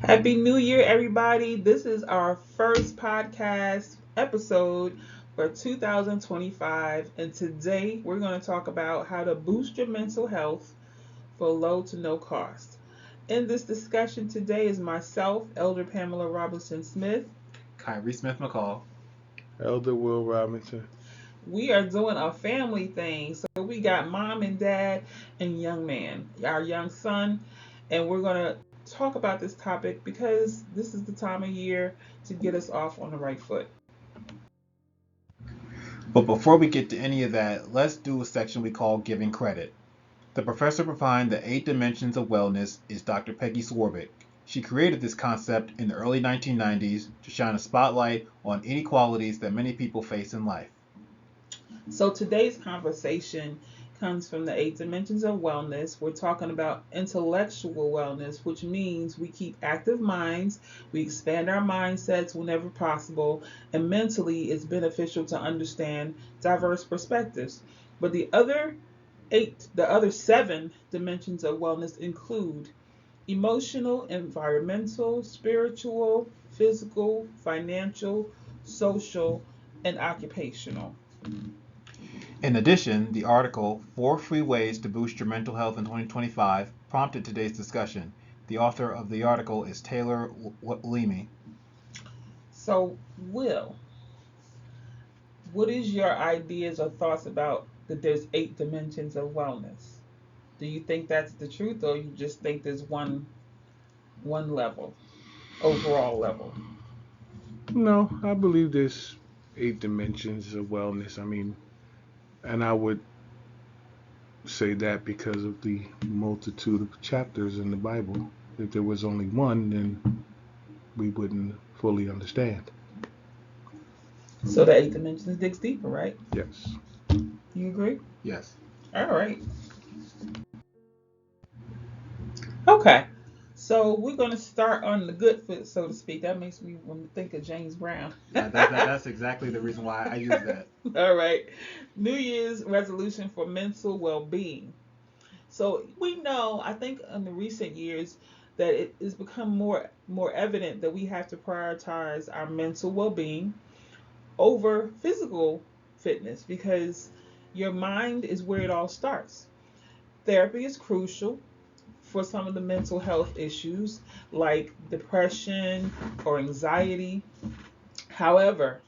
Happy New Year, everybody. This is our first podcast episode for 2025. And today we're going to talk about how to boost your mental health for low to no cost. In this discussion today is myself, Elder Pamela Robinson Smith. Khary Smith McCall. Elder Will Robinson. We are doing a family thing. So we got mom and dad and young man, our young son. And we're going to talk about this topic because this is the time of year to get us off on the right foot. But before we get to any of that, let's do a section we call Giving Credit. The professor behind the 8 dimensions of wellness is Dr. Peggy Swarbrick. She created this concept in the early 1990s to shine a spotlight on inequalities that many people face in life. So today's conversation comes from the 8 dimensions of wellness. We're talking about intellectual wellness, which means we keep active minds, we expand our mindsets whenever possible, and mentally it's beneficial to understand diverse perspectives. But the other 7 dimensions of wellness include emotional, environmental, spiritual, physical, financial, social, and occupational. In addition, the article 4 Free Ways to Boost Your Mental Health in 2025 prompted today's discussion. The author of the article is Taylor Leamy. So, Will, what is your ideas or thoughts about that there's 8 dimensions of wellness? Do you think that's the truth, or you just think there's one level, overall level? No, I believe there's 8 dimensions of wellness. And I would say that because of the multitude of chapters in the Bible. If there was only one, then we wouldn't fully understand. So the 8 dimensions digs deeper, right? Yes. You agree? Yes. All right. Okay. So we're going to start on the good foot, so to speak. That makes me want to think of James Brown. That's exactly the reason why I use that. All right. New Year's resolution for mental well-being. So we know, I think, in the recent years, that it has become more evident that we have to prioritize our mental well-being over physical fitness because your mind is where it all starts. Therapy is crucial for some of the mental health issues like depression or anxiety. However,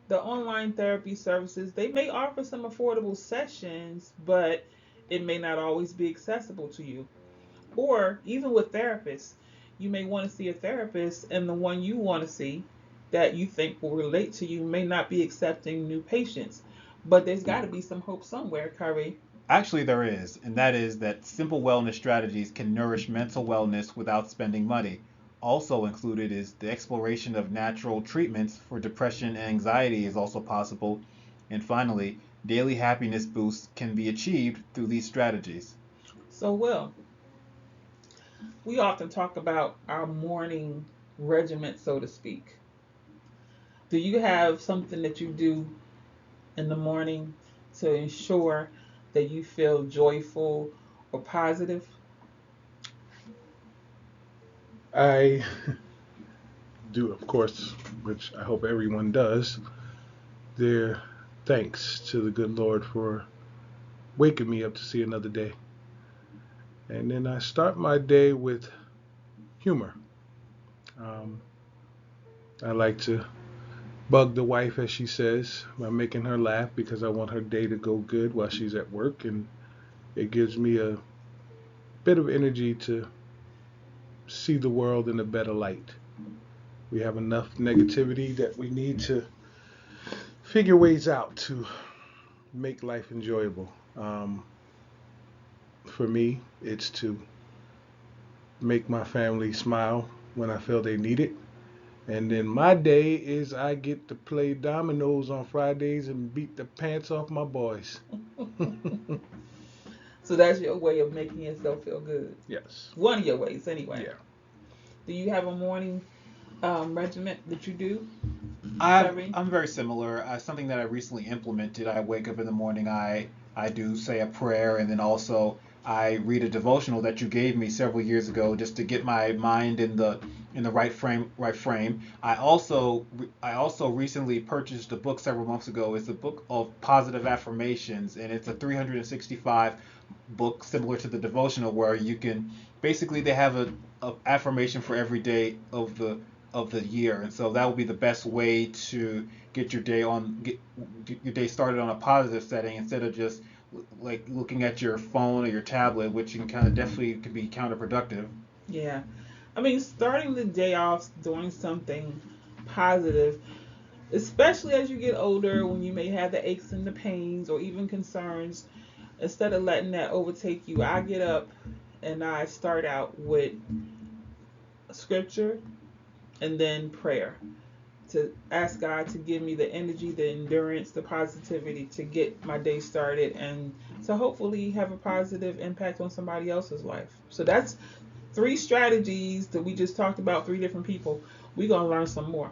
the online therapy services, they may offer some affordable sessions, but it may not always be accessible to you. Or even with therapists, you may want to see a therapist, and the one you want to see that you think will relate to you may not be accepting new patients. But there's got to be some hope somewhere, Khary. Actually, there is, and that is that simple wellness strategies can nourish mental wellness without spending money. Also included is the exploration of natural treatments for depression and anxiety is also possible. And finally, daily happiness boosts can be achieved through these strategies. So, Will, we often talk about our morning regiment, so to speak. Do you have something that you do in the morning to ensure that you feel joyful or positive? I do, of course, which I hope everyone does. Their thanks to the good Lord for waking me up to see another day. And then I start my day with humor. Um, I like to bug the wife, as she says, by making her laugh because I want her day to go good while she's at work. And it gives me a bit of energy to see the world in a better light. We have enough negativity that we need to figure ways out to make life enjoyable. For me, it's to make my family smile when I feel they need it. And then my day is I get to play dominoes on Fridays and beat the pants off my boys. So that's your way of making yourself feel good. Yes. One of your ways, anyway. Yeah. Do you have a morning regiment that you do, I, Khary? I'm very similar. Something that I recently implemented. I wake up in the morning. I do say a prayer, and then also I read a devotional that you gave me several years ago just to get my mind in the right frame. I also recently purchased a book several months ago. It's a book of positive affirmations, and it's a 365 book similar to the devotional where you can basically they have a affirmation for every day of the year, and so that would be the best way to get your day started on a positive setting instead of just like looking at your phone or your tablet, which can kind of definitely can be counterproductive. Yeah. I mean, starting the day off doing something positive, especially as you get older, when you may have the aches and the pains or even concerns, instead of letting that overtake you, I get up and I start out with scripture and then prayer to ask God to give me the energy, the endurance, the positivity to get my day started and to hopefully have a positive impact on somebody else's life. So that's three strategies that we just talked about, three different people. We're going to learn some more.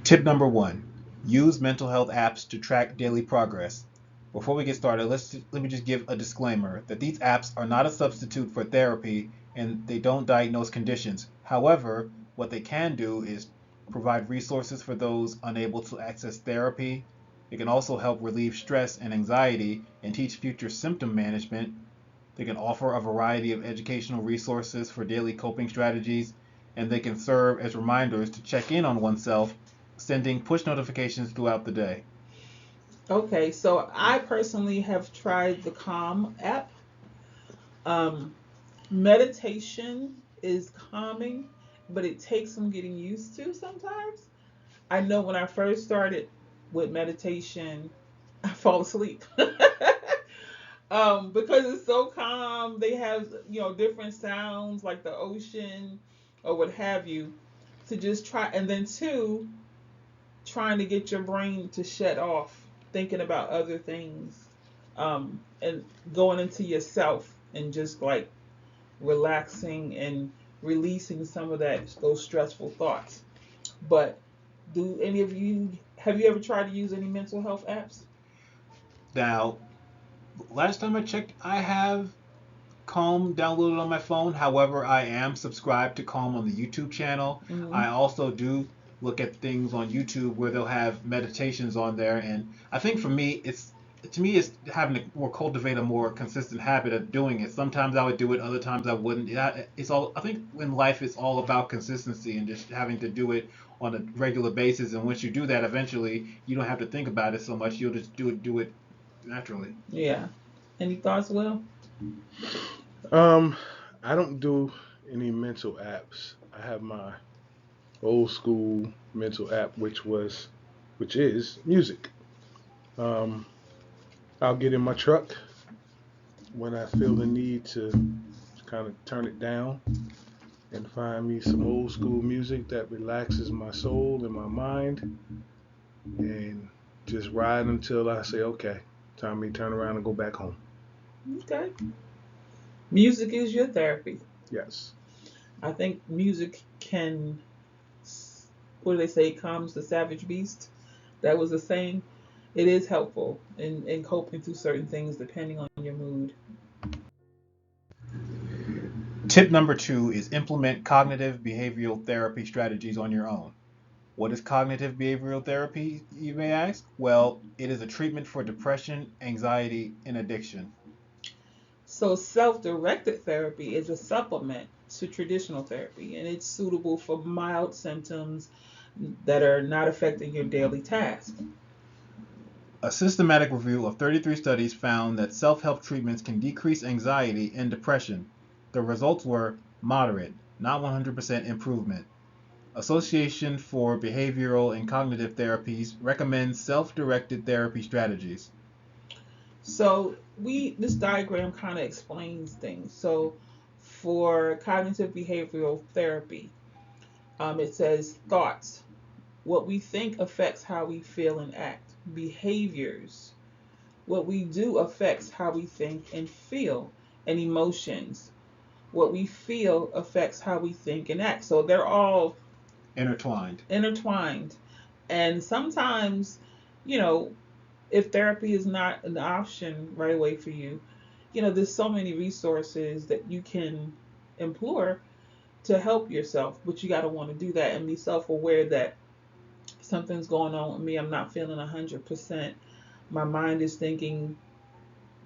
Tip number one: use mental health apps to track daily progress. Before we get started, let me just give a disclaimer that these apps are not a substitute for therapy and they don't diagnose conditions. However, what they can do is provide resources for those unable to access therapy. They can also help relieve stress and anxiety and teach future symptom management. They can offer a variety of educational resources for daily coping strategies, and they can serve as reminders to check in on oneself, sending push notifications throughout the day. Okay, so I personally have tried the Calm app. Um, Meditation is calming, but it takes some getting used to sometimes. I know when I first started with meditation, I fall asleep. Because it's so calm. They have, different sounds like the ocean or what have you to just try. And then, two, trying to get your brain to shut off, thinking about other things, and going into yourself and just like relaxing and releasing some of those stressful thoughts. But do any of you have you ever tried to use any mental health apps? Now, last time I checked, I have Calm downloaded on my phone. However, I am subscribed to Calm on the YouTube channel. Hmm. I also do look at things on YouTube where they'll have meditations on there, and I think for me, it's having to more cultivate a more consistent habit of doing it. Sometimes I would do it, other times I wouldn't. It's all I think in life it's all about consistency and just having to do it on a regular basis. And once you do that, eventually you don't have to think about it so much. You'll just do it naturally. Yeah. Any thoughts, Will? Um, I don't do any mental apps. I have my old school mental app, which is music. Um, I'll get in my truck when I feel the need to kind of turn it down and find me some old school music that relaxes my soul and my mind, and just ride until I say, okay, time me to turn around and go back home. Okay. Music is your therapy. Yes. I think music can, what do they say, calms the savage beast. That was a saying. It is helpful in coping through certain things depending on your mood. Tip number two is implement cognitive behavioral therapy strategies on your own. What is cognitive behavioral therapy, you may ask? Well, it is a treatment for depression, anxiety, and addiction. So, self directed therapy is a supplement to traditional therapy, and it's suitable for mild symptoms that are not affecting your daily task. A systematic review of 33 studies found that self help treatments can decrease anxiety and depression. The results were moderate, not 100% improvement. Association for Behavioral and Cognitive Therapies recommends self directed therapy strategies. So, this diagram kind of explains things. So, for cognitive behavioral therapy, it says thoughts. What we think affects how we feel and act. Behaviors. What we do affects how we think and feel. And emotions. What we feel affects how we think and act. So they're all Intertwined. intertwined. And sometimes, you know, If therapy is not an option right away for you, there's so many resources that you can implore to help yourself, but you got to want to do that and be self-aware that something's going on with me. I'm not feeling 100%. My mind is thinking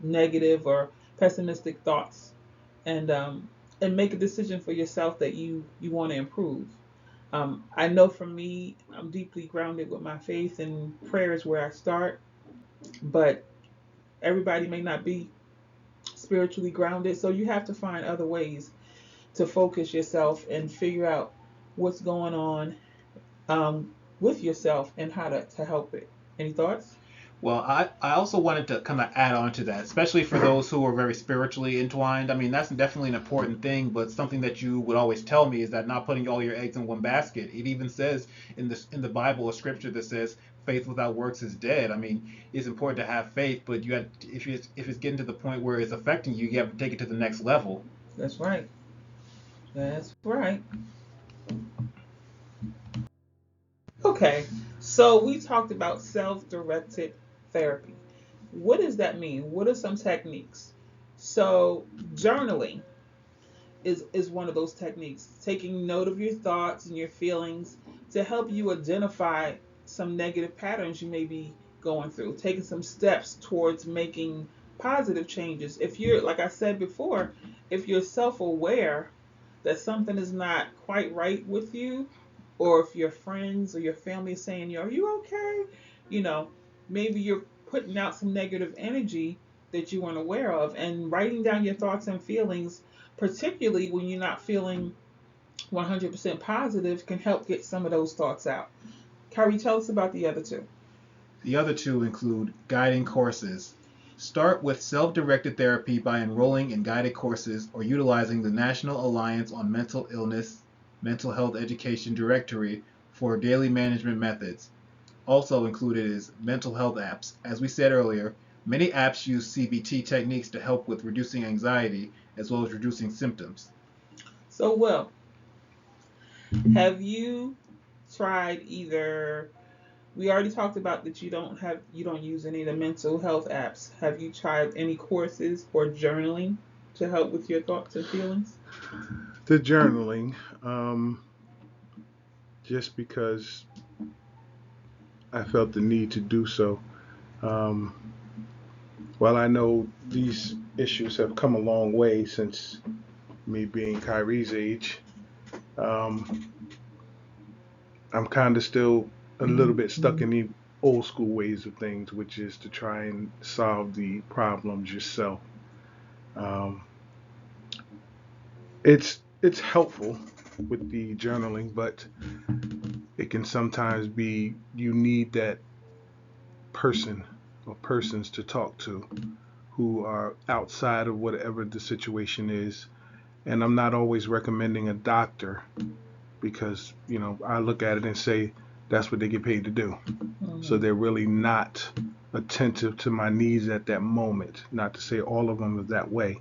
negative or pessimistic thoughts, and make a decision for yourself that you want to improve. I know for me, I'm deeply grounded with my faith, and prayer is where I start. But everybody may not be spiritually grounded, so you have to find other ways to focus yourself and figure out what's going on, with yourself and how to help it. Any thoughts? Well, I also wanted to kind of add on to that, especially for those who are very spiritually entwined. I mean, that's definitely an important thing, but something that you would always tell me is that not putting all your eggs in one basket. It even says in the Bible a scripture that says faith without works is dead. I mean, it's important to have faith, but you got if it's getting to the point where it's affecting you, you have to take it to the next level. That's right. That's right. Okay. So we talked about self-directed therapy. What does that mean? What are some techniques? So journaling is one of those techniques, taking note of your thoughts and your feelings to help you identify some negative patterns you may be going through, taking some steps towards making positive changes. If you're, like I said before, if you're self-aware that something is not quite right with you, or if your friends or your family is saying, are you okay? You know, maybe you're putting out some negative energy that you weren't aware of, and writing down your thoughts and feelings, particularly when you're not feeling 100% positive, can help get some of those thoughts out. Khary, tell us about the other two. The other two include guiding courses. Start with self-directed therapy by enrolling in guided courses or utilizing the National Alliance on Mental Illness Mental Health Education Directory for daily management methods. Also included is mental health apps. As we said earlier, many apps use CBT techniques to help with reducing anxiety as well as reducing symptoms. So, Will, have you tried either? We already talked about that you don't use any of the mental health apps. Have you tried any courses or journaling to help with your thoughts and feelings? The journaling, um, just because I felt the need to do so. Um, while I know these issues have come a long way since me being Kyrie's age, um, I'm kind of still a little bit stuck in the old school ways of things, which is to try and solve the problems yourself. Um, it's helpful with the journaling, but it can sometimes be you need that person or persons to talk to who are outside of whatever the situation is. And I'm not always recommending a doctor because, I look at it and say that's what they get paid to do. So Mm-hmm. they're really not attentive to my needs at that moment. Not to say all of them are that way.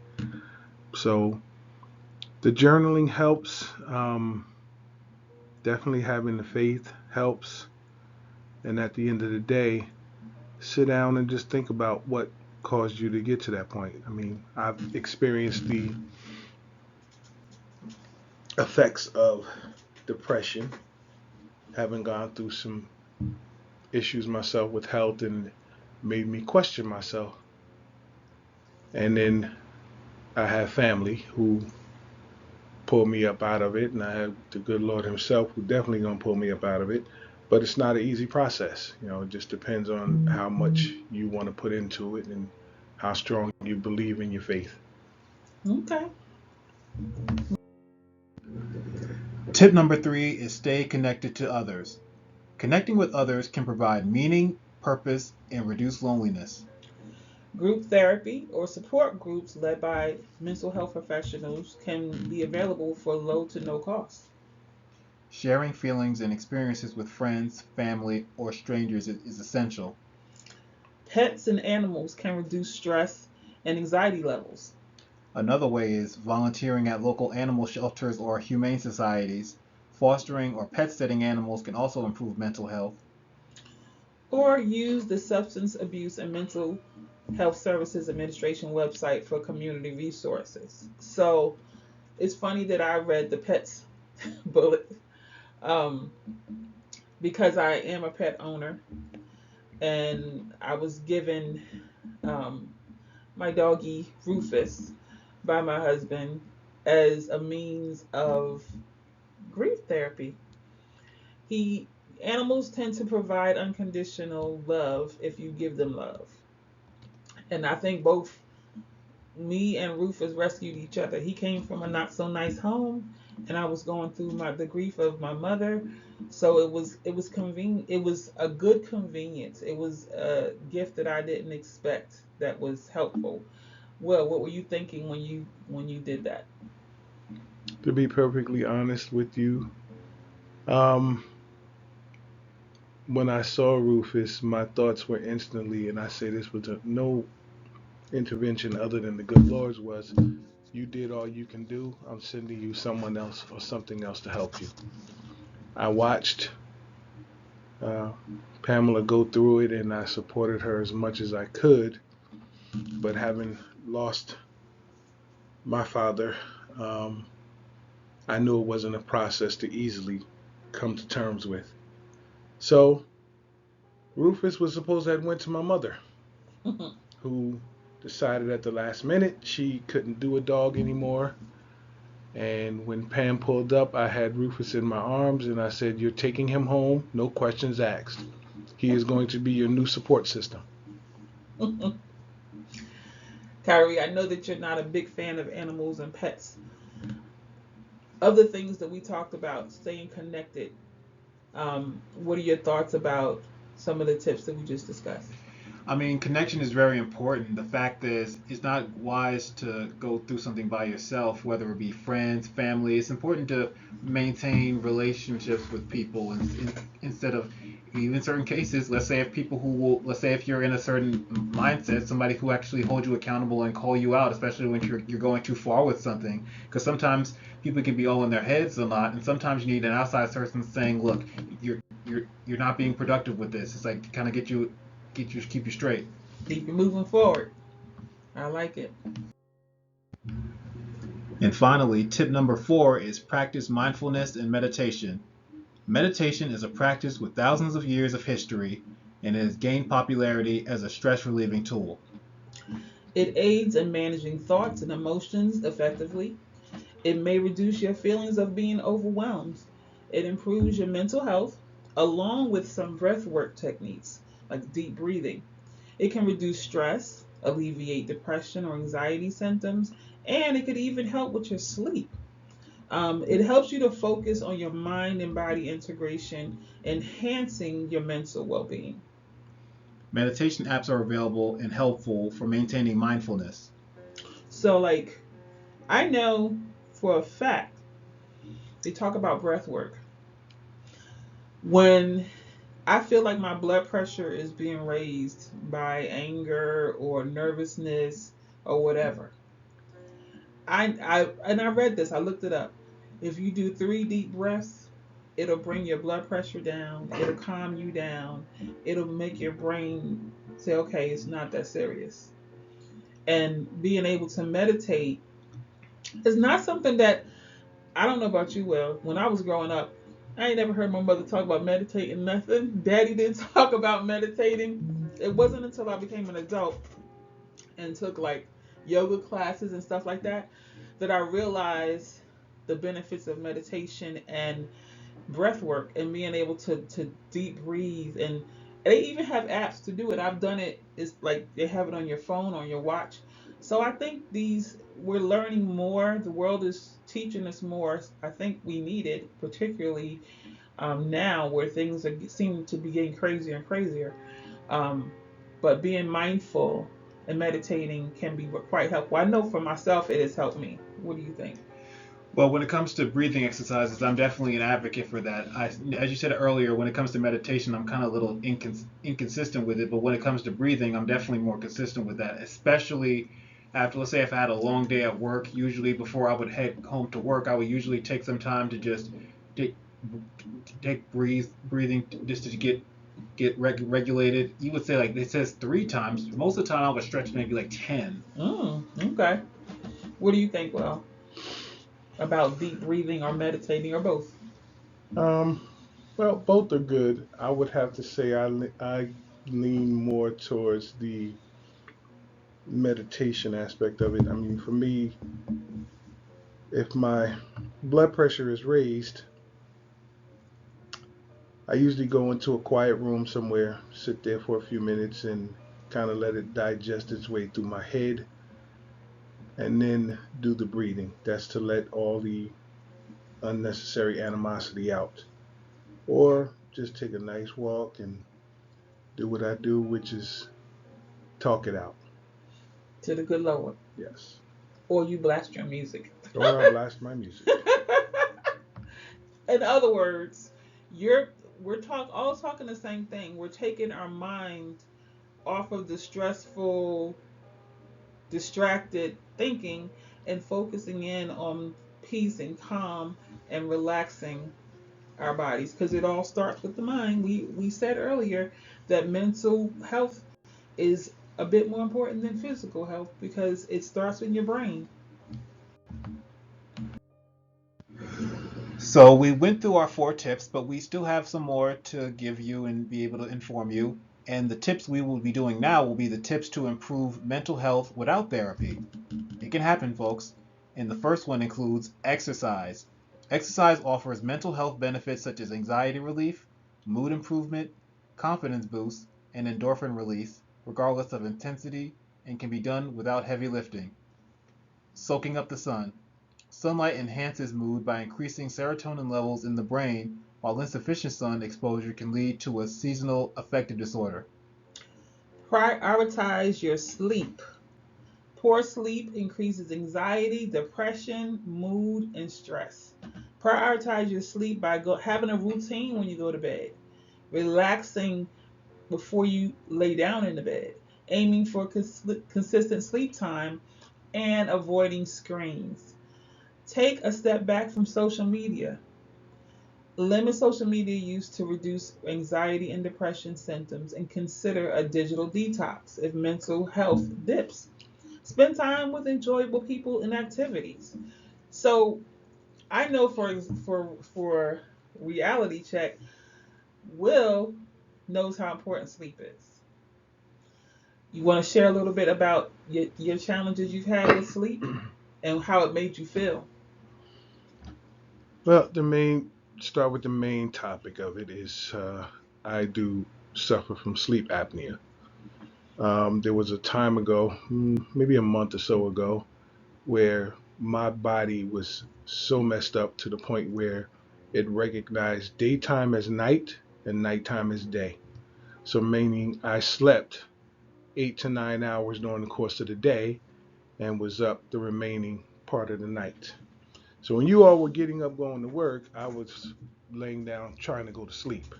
So the journaling helps. Definitely having the faith helps. And at the end of the day, sit down and just think about what caused you to get to that point. I mean, I've experienced the effects of depression, having gone through some issues myself with health and made me question myself. And then I have family who pulled me up out of it, and I have the good Lord Himself who definitely gonna pull me up out of it. But it's not an easy process. It just depends on how much you want to put into it and how strong you believe in your faith. Okay. Tip number 3 is stay connected to others. Connecting with others can provide meaning, purpose, and reduce loneliness. Group therapy or support groups led by mental health professionals can be available for low to no cost. Sharing feelings and experiences with friends, family, or strangers is essential. Pets and animals can reduce stress and anxiety levels. Another way is volunteering at local animal shelters or humane societies. Fostering or pet sitting animals can also improve mental health. or use the Substance Abuse and Mental Health Services Administration website for community resources. So it's funny that I read the pets bullet, um, because I am a pet owner, and I was given um, my doggy Rufus by my husband as a means of grief therapy. He Animals tend to provide unconditional love if you give them love. And I think both me and Rufus rescued each other. He came from a not so nice home, and I was going through the grief of my mother. So it was convenient. It was a good convenience. It was a gift that I didn't expect that was helpful. Well, what were you thinking when you did that? To be perfectly honest with you, um, when I saw Rufus, my thoughts were instantly, and I say this with no intervention other than the good Lord's, was you did all you can do. I'm sending you someone else or something else to help you. I watched uh, Pamela go through it, and I supported her as much as I could. But having lost my father, um, I knew it wasn't a process to easily come to terms with. So Rufus was supposed to have went to my mother, who decided at the last minute she couldn't do a dog anymore. And when Pam pulled up, I had Rufus in my arms and I said, "You're taking him home, no questions asked. He is going to be your new support system." Kyrie, I know that you're not a big fan of animals and pets. Other things that we talked about, staying connected. What are your thoughts about some of the tips that we just discussed? I mean, connection is very important. The fact is, it's not wise to go through something by yourself, whether it be friends, family. It's important to maintain relationships with people, instead of, even in certain cases, let's say if people who will, let's say if you're in a certain mindset, somebody who actually hold you accountable and call you out, especially when you're going too far with something, because sometimes people can be all in their heads a lot, and sometimes you need an outside person saying, look, you're not being productive with this. It's like to kind of keep you straight. Keep you moving forward. I like it. And finally, tip number 4 is practice mindfulness and meditation. Meditation is a practice with thousands of years of history, and it has gained popularity as a stress relieving tool. It aids in managing thoughts and emotions effectively. It may reduce your feelings of being overwhelmed. It improves your mental health, along with some breath work techniques like deep breathing. It can reduce stress, alleviate depression or anxiety symptoms, and it could even help with your sleep. It helps you to focus on your mind and body integration, enhancing your mental well being. Meditation apps are available and helpful for maintaining mindfulness. So, like, I know for a fact they talk about breath work. When I feel like my blood pressure is being raised by anger or nervousness or whatever, I read this. I looked it up. If you do 3 deep breaths, it'll bring your blood pressure down. It'll calm you down. It'll make your brain say, "Okay, it's not that serious." And being able to meditate is not something that, I don't know about you, Will. When I was growing up, I ain't never heard my mother talk about meditating nothing. Daddy didn't talk about meditating. It wasn't until I became an adult and took like yoga classes and stuff like that that I realized the benefits of meditation and breath work and being able to deep breathe, and they even have apps to do it. I've done it. It's like they have it on your phone, on your watch. So I think these we're learning more. The world is teaching us more. I think we need it, particularly now where things are seem to be getting crazier and crazier. Um, but being mindful and meditating can be quite helpful. I know for myself it has helped me. What do you think? Well, when it comes to breathing exercises, I'm definitely an advocate for that. As you said earlier, when it comes to meditation, I'm kind of a little inconsistent with it, but when it comes to breathing, I'm definitely more consistent with that, especially after, let's say, if I had a long day at work. Usually, before I would head home to work, I would usually take some time to just take, take breathing just to get regulated. You would say like it says 3 times. Most of the time I would stretch maybe like 10. Okay. What do you think, well, about deep breathing or meditating or both? Um, well, both are good. I would have to say I lean more towards the meditation aspect of it. I mean, for me, if my blood pressure is raised, I usually go into a quiet room somewhere, sit there for a few minutes, and kind of let it digest its way through my head, and then do the breathing. That's to let all the unnecessary animosity out. Or just take a nice walk and do what I do, which is talk it out. To the good Lord. Yes. Or you blast your music. Or I blast my music. In other words, you're we're all talking the same thing. We're taking our mind off of the stressful, distracted thinking and focusing in on peace and calm and relaxing our bodies, because it all starts with the mind. We said earlier that mental health is a bit more important than physical health because it starts in your brain. So we went through our 4 tips, but we still have some more to give you and be able to inform you. And the tips we will be doing now will be the tips to improve mental health without therapy. It can happen, folks. And the first one includes exercise. Exercise offers mental health benefits such as anxiety relief, mood improvement, confidence boost, and endorphin release, regardless of intensity, and can be done without heavy lifting. Soaking up the sun. Sunlight enhances mood by increasing serotonin levels in the brain, while insufficient sun exposure can lead to a seasonal affective disorder. Prioritize your sleep. Poor sleep increases anxiety, depression, mood, and stress. Prioritize your sleep by having a routine when you go to bed, relaxing before you lay down in the bed, aiming for consistent sleep time, and avoiding screens. Take a step back from social media. Limit social media use to reduce anxiety and depression symptoms, and consider a digital detox if mental health dips. Spend time with enjoyable people and activities. So I know for reality check, Will knows how important sleep is. You want to share a little bit about your challenges you've had with sleep and how it made you feel? Well, the main start with the main topic of it is I do suffer from sleep apnea. There was a time ago, maybe a month or so ago, where my body was so messed up to the point where it recognized daytime as night and nighttime as day. So, meaning I slept 8 to 9 hours during the course of the day and was up the remaining part of the night. So, when you all were getting up going to work, I was laying down trying to go to sleep.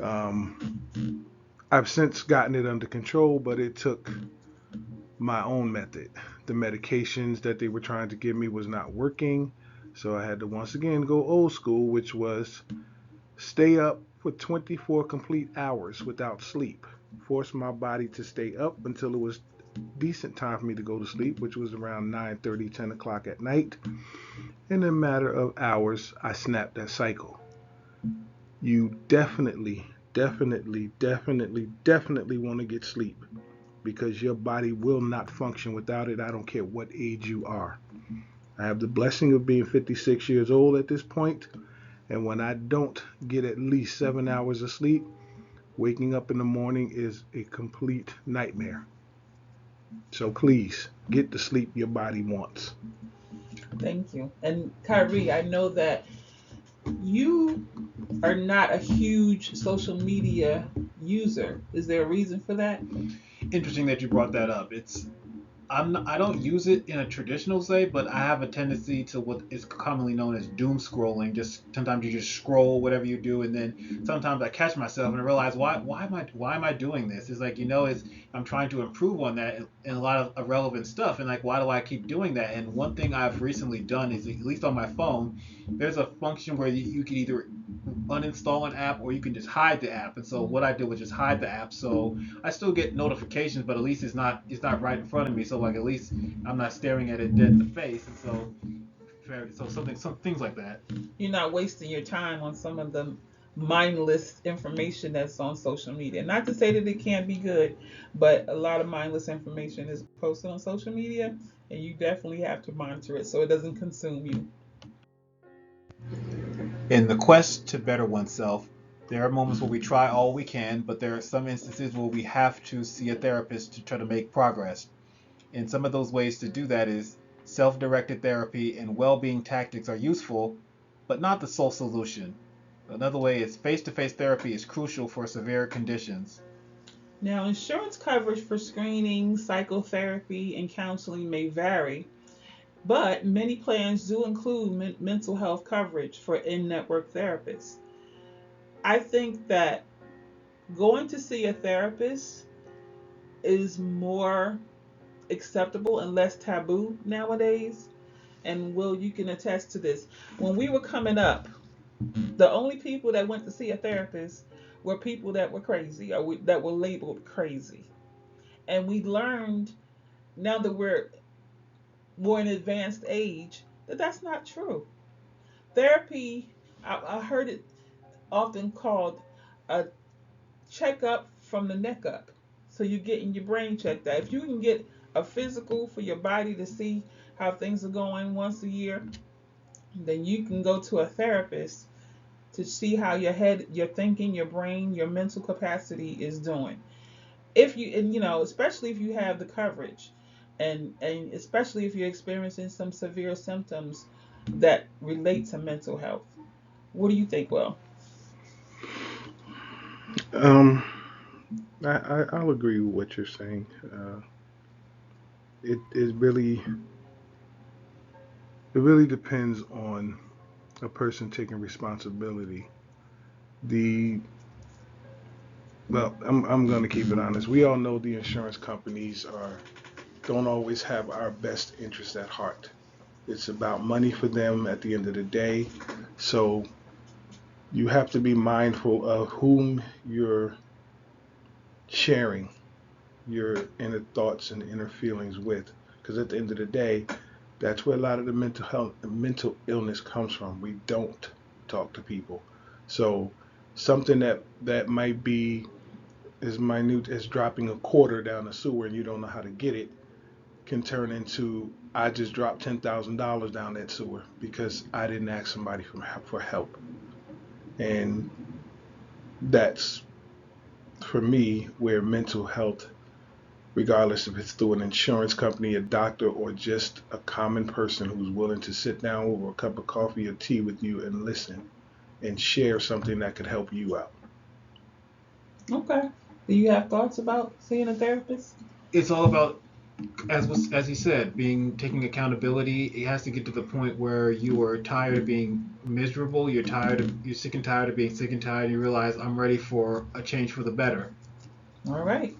Um, I've since gotten it under control, but it took my own method. The medications that they were trying to give me was not working. So I had to once again go old school, which was stay up for 24 complete hours without sleep. Force my body to stay up until it was decent time for me to go to sleep, which was around 9:30, 10 o'clock at night. In a matter of hours, I snapped that cycle. You definitely want to get sleep because your body will not function without it. I don't care what age you are. I have the blessing of being 56 years old at this point, and when I don't get at least 7 hours of sleep, waking up in the morning is a complete nightmare. So please get the sleep your body wants. Thank you. And Kyrie, I know that you are not a huge social media user. Is there a reason for that? Interesting that you brought that up. I don't use it in a traditional way, but I have a tendency to what is commonly known as doom scrolling. Just sometimes you just scroll whatever you do, and then sometimes I catch myself and I realize why am I doing this? It's like it's I'm trying to improve on that and a lot of irrelevant stuff, and like why do I keep doing that? And one thing I've recently done is at least on my phone, there's a function where you can either uninstall an app, or you can just hide the app. And so what I did was just hide the app. So I still get notifications, but at least it's not right in front of me. So like at least I'm not staring at it dead in the face. And so some things like that. You're not wasting your time on some of the mindless information that's on social media. Not to say that it can't be good, but a lot of mindless information is posted on social media, and you definitely have to monitor it so it doesn't consume you. In the quest to better oneself, there are moments where we try all we can, but there are some instances where we have to see a therapist to try to make progress. And some of those ways to do that is self-directed therapy and well-being tactics are useful, but not the sole solution. Another way is face-to-face therapy is crucial for severe conditions. Now, insurance coverage for screening, psychotherapy, and counseling may vary, but many plans do include mental health coverage for in network therapists. I think that going to see a therapist is more acceptable and less taboo nowadays. And Will, you can attest to this. When we were coming up, the only people that went to see a therapist were people that were crazy or that were labeled crazy. And we learned now that we're more in advanced age that that's not true. Therapy, I heard it often called a checkup from the neck up. So you're getting your brain checked out. If you can get a physical for your body to see how things are going once a year, then you can go to a therapist to see how your head, your thinking, your brain, your mental capacity is doing. If you, and especially if you have the coverage, and especially if you're experiencing some severe symptoms that relate to mental health. What do you think, Will? Um, I'll agree with what you're saying. It really depends on a person taking responsibility. The Well, I'm going to keep it honest. We all know the insurance companies are don't always have our best interest at heart. It's about money for them at the end of the day. So you have to be mindful of whom you're sharing your inner thoughts and inner feelings with, because at the end of the day, that's where a lot of the mental illness comes from. We don't talk to people. So something that might be as minute as dropping a quarter down the sewer and you don't know how to get it can turn into I just dropped $10,000 down that sewer because I didn't ask somebody for help. And that's for me where mental health, regardless if it's through an insurance company, a doctor, or just a common person who's willing to sit down over a cup of coffee or tea with you and listen and share something that could help you out. Okay. Do you have thoughts about seeing a therapist? It's all about, as he said, being taking accountability. It has to get to the point where you are tired of being miserable. You're sick and tired of being sick and tired. And you realize I'm ready for a change for the better. All right.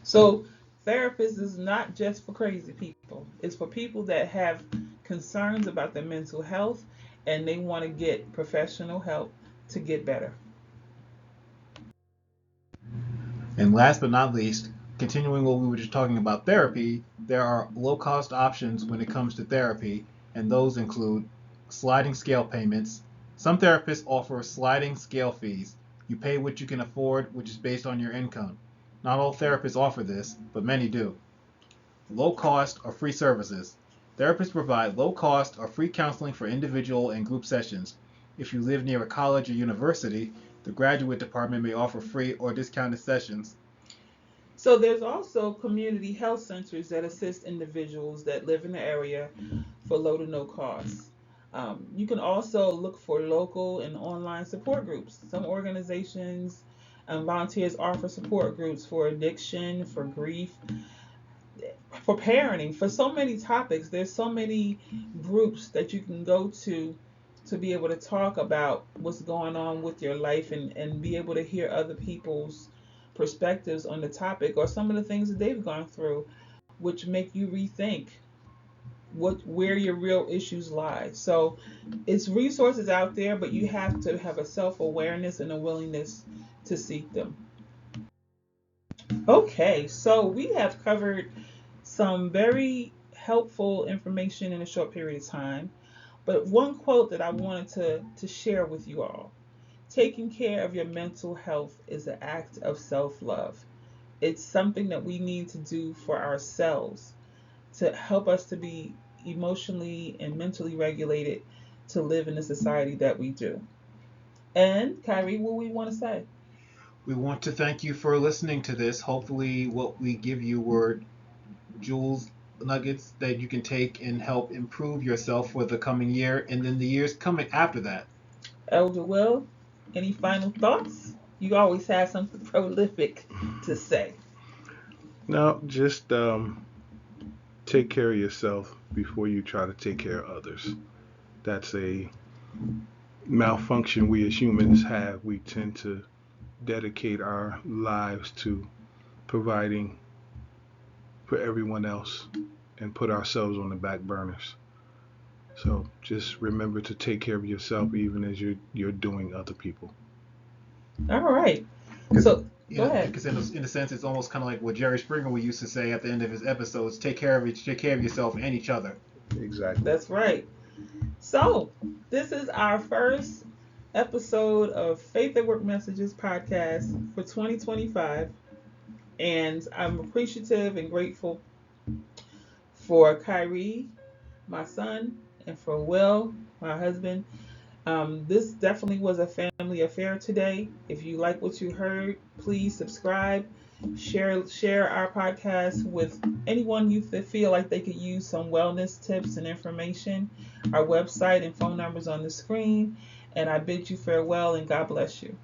So, therapist is not just for crazy people. It's for people that have concerns about their mental health and they want to get professional help to get better. And last but not least, continuing what we were just talking about therapy, there are low cost options when it comes to therapy, and those include sliding scale payments. Some therapists offer sliding scale fees. You pay what you can afford, which is based on your income. Not all therapists offer this, but many do. Low cost or free services. Therapists provide low cost or free counseling for individual and group sessions. If you live near a college or university, the graduate department may offer free or discounted sessions. So, there's also community health centers that assist individuals that live in the area for low to no cost. You can also look for local and online support groups. Some organizations and volunteers offer support groups for addiction, for grief, for parenting, for so many topics. There's so many groups that you can go to be able to talk about what's going on with your life and be able to hear other people's perspectives on the topic or some of the things that they've gone through, which make you rethink where your real issues lie. So it's resources out there, but you have to have a self-awareness and a willingness to seek them. Okay, so we have covered some very helpful information in a short period of time. But one quote that I wanted to share with you all: taking care of your mental health is an act of self love. It's something that we need to do for ourselves to help us to be emotionally and mentally regulated to live in the society that we do. And Khary, what we want to say? We want to thank you for listening to this. Hopefully, what we give you were jewels, nuggets that you can take and help improve yourself for the coming year and then the years coming after that. Elder Will, any final thoughts? You always have something prolific to say. Now, just take care of yourself before you try to take care of others. That's a malfunction we as humans have. We tend to dedicate our lives to providing for everyone else and put ourselves on the back burners. So just remember to take care of yourself even as you're doing other people. All right. Because So go ahead. because in a sense, it's almost kind of like what Jerry Springer we used to say at the end of his episodes: take care of yourself and each other. Exactly. That's right. So this is our first episode of Faith at Work Messages podcast for 2025. And I'm appreciative and grateful for Khary, my son, and for Will, my husband. This definitely was a family affair today. If you like what you heard, please subscribe, share our podcast with anyone you feel like they could use some wellness tips and information. Our website and phone numbers on the screen. And I bid you farewell and God bless you.